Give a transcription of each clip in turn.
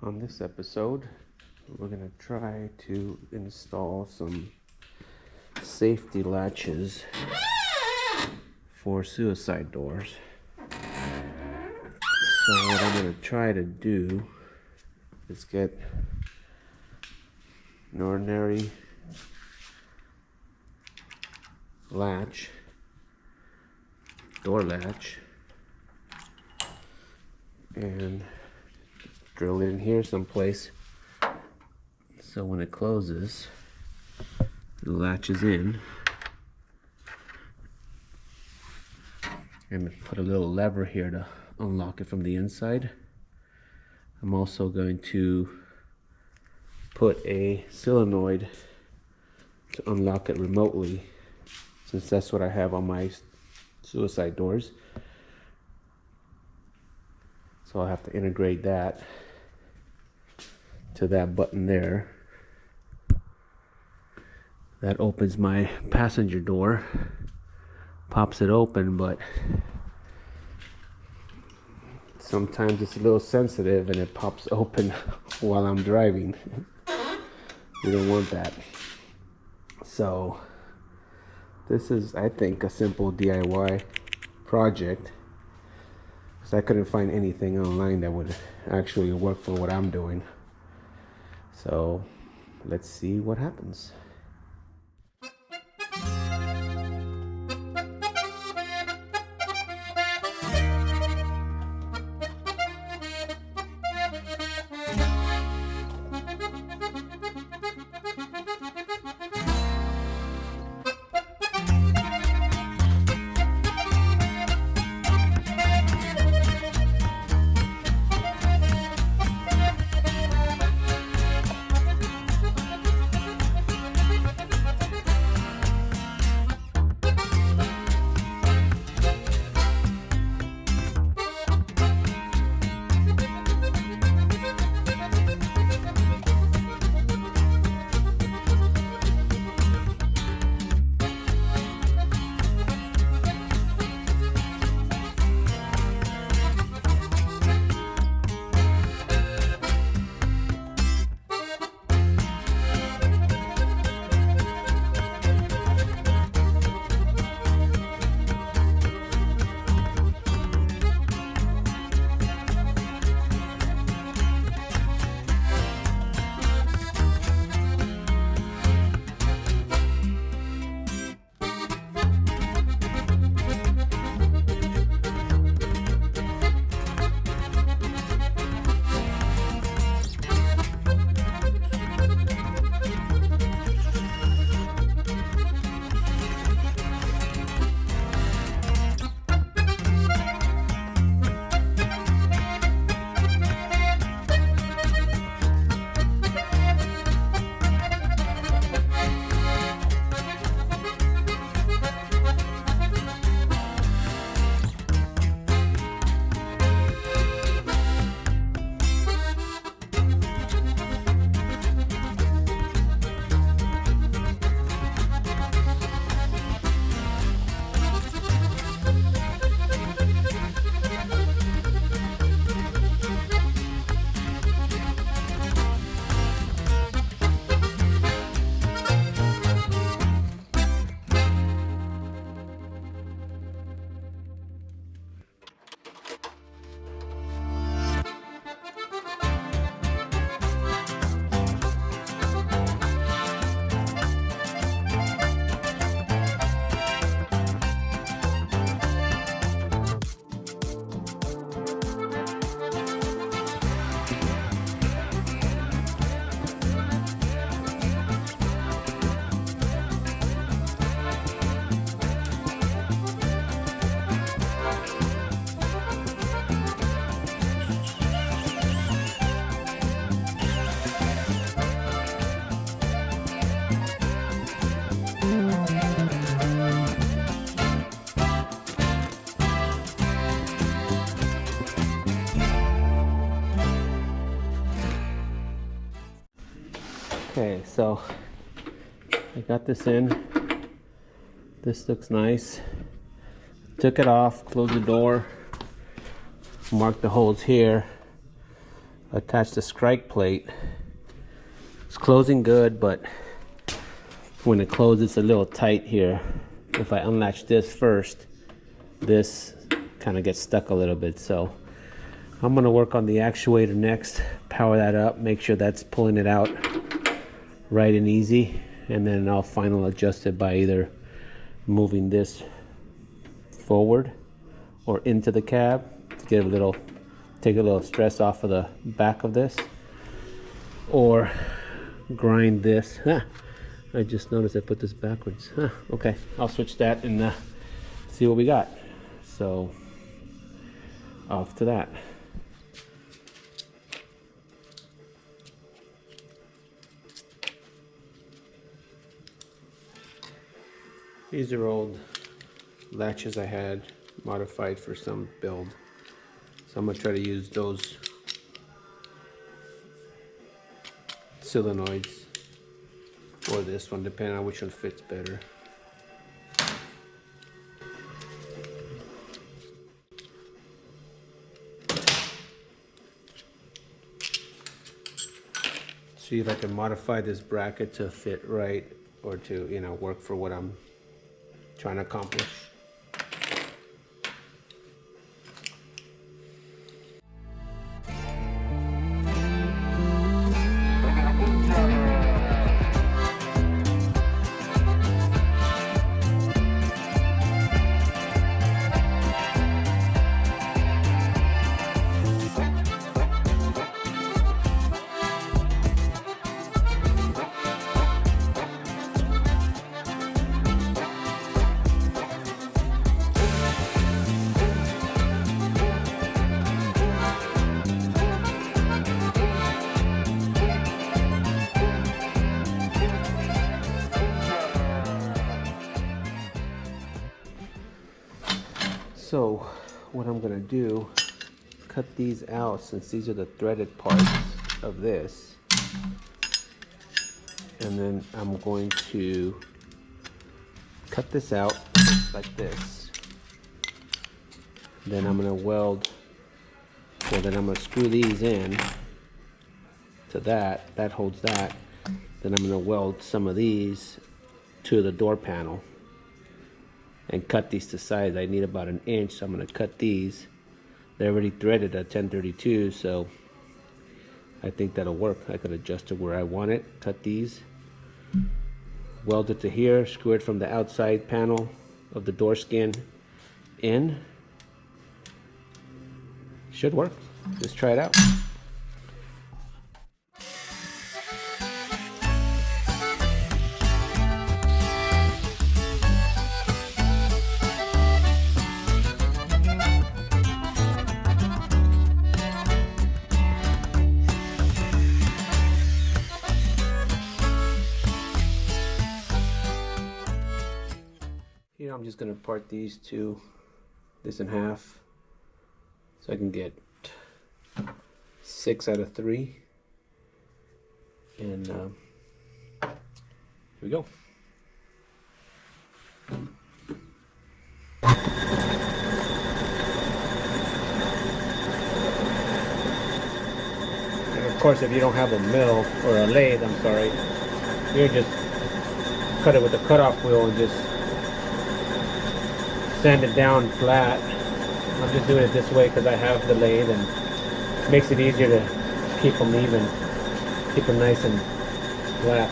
On this episode, we're going to try to install some safety latches for suicide doors. So what I'm going to try to do is get an ordinary latch, door latch, and drill it in here someplace so when it closes the latch is in, and put a little lever here to unlock it from the inside. I'm also going to put a solenoid to unlock it remotely, since that's what I have on my suicide doors. So I'll have to integrate that to that button there. That opens my passenger door, pops it open, but sometimes it's a little sensitive and it pops open while I'm driving. We don't want that. So this is, I think, a simple DIY project, because I couldn't find anything online that would actually work for what I'm doing. So let's see what happens. Okay, so I got this in. This looks nice. Took it off, closed the door, marked the holes here. attach the strike plate. It's closing good, but when it closes, it's a little tight here. If I unlatch this first, this kind of gets stuck a little bit. So I'm gonna work on the actuator next, power that up, make sure that's pulling it out right and easy, and then I'll final adjust it by either moving this forward or into the cab to get take a little stress off of the back of this, or grind this. I just noticed I put this backwards. Okay, I'll switch that and see what we got. So off to that. These are old latches I had modified for some build, so I'm gonna try to use those solenoids or this one, depending on which one fits better. See if I can modify this bracket to fit right, or to, you know, work for what I'm trying to accomplish. So what I'm gonna do, cut these out, since these are the threaded parts of this, and then I'm going to cut this out like this. Then I'm gonna weld, well then I'm gonna screw these in to that holds that. Then I'm gonna weld some of these to the door panel and cut these to size. I need about 1 inch, so I'm going to cut these. They're already threaded at 1032, so I think that'll work. I could adjust it where I want it, cut these, weld it to here, screw it from the outside panel of the door skin in. Should work. Let's try it out. Here I'm just going to part this in half, so I can get 6 out of 3, and here we go. And of course, if you don't have a mill or a lathe, I'm sorry, you just cut it with a cutoff wheel and just sand it down flat. I'm just doing it this way because I have the lathe, and it makes it easier to keep them even, keep them nice and flat.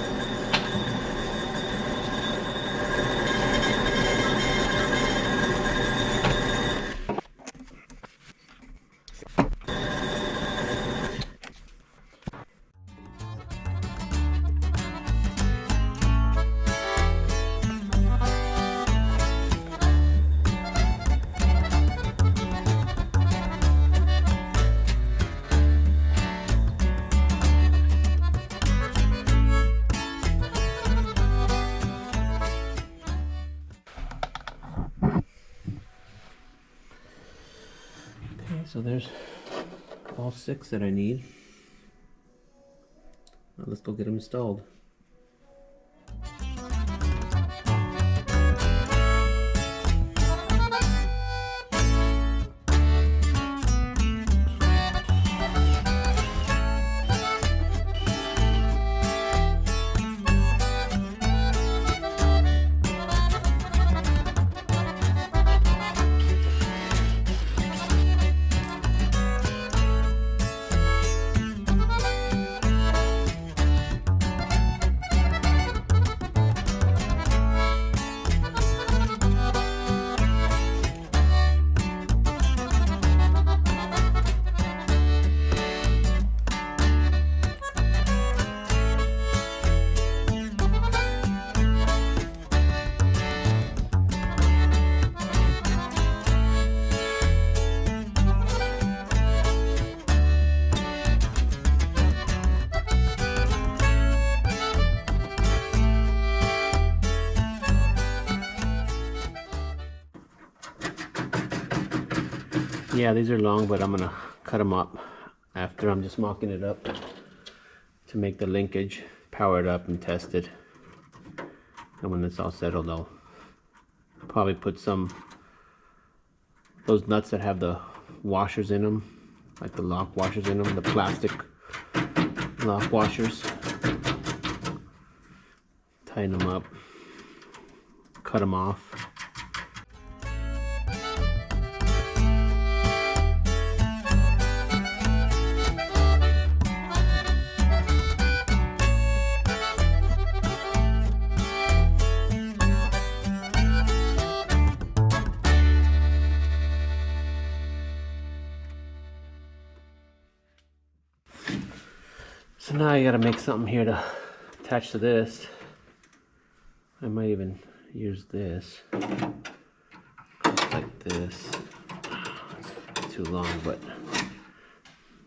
So there's all 6 that I need. Now let's go get them installed. Yeah, these are long, but I'm gonna cut them up after. I'm just mocking it up to make the linkage, power it up and test it. And when it's all settled, I'll probably put some, those nuts that have the washers in them, like the lock washers in them, the plastic lock washers. Tighten them up, cut them off. So now you gotta make something here to attach to this. I might even use this, just like this. It's too long, but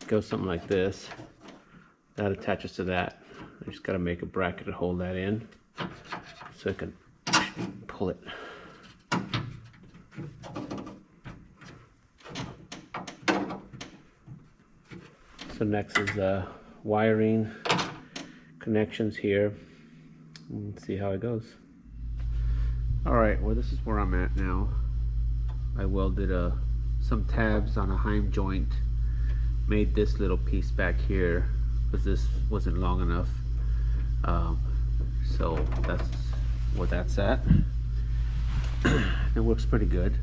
go something like this. That attaches to that. I just gotta make a bracket to hold that in, so I can pull it. So next is wiring connections here. Let's see how it goes. Alright, well this is where I'm at now. I welded some tabs on a heim joint. Made this little piece back here because this wasn't long enough. So that's where that's at. It works pretty good.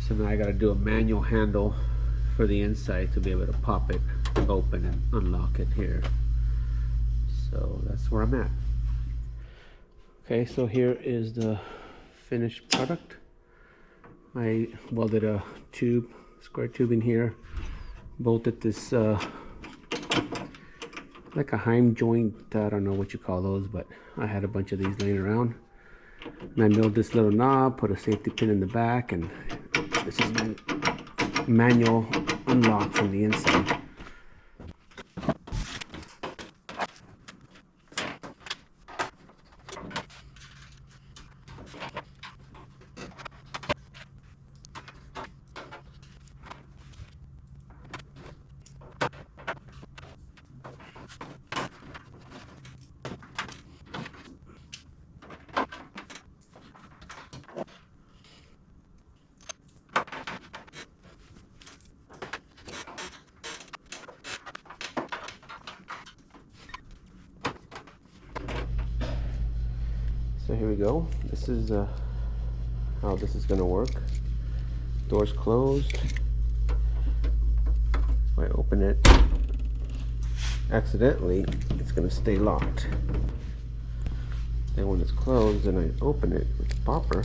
So now I got to do a manual handle for the inside to be able to pop it open and unlock it here. So that's where I'm at. Okay, so here is the finished product. I welded a tube, square tube in here, bolted this like a heim joint, I don't know what you call those, but I had a bunch of these laying around. And I milled this little knob, put a safety pin in the back, and this is my manual unlock from the inside. So here we go. This is how this is going to work. Door's closed. If I open it accidentally, it's going to stay locked. Then when it's closed and I open it with the popper,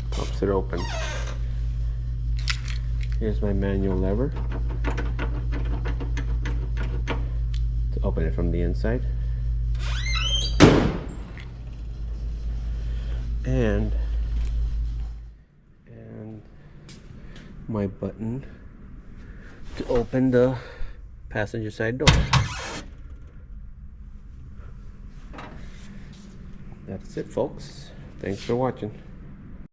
pops it open. Here's my manual lever to open it from the inside. And my button to open the passenger side door. That's it, folks. Thanks for watching.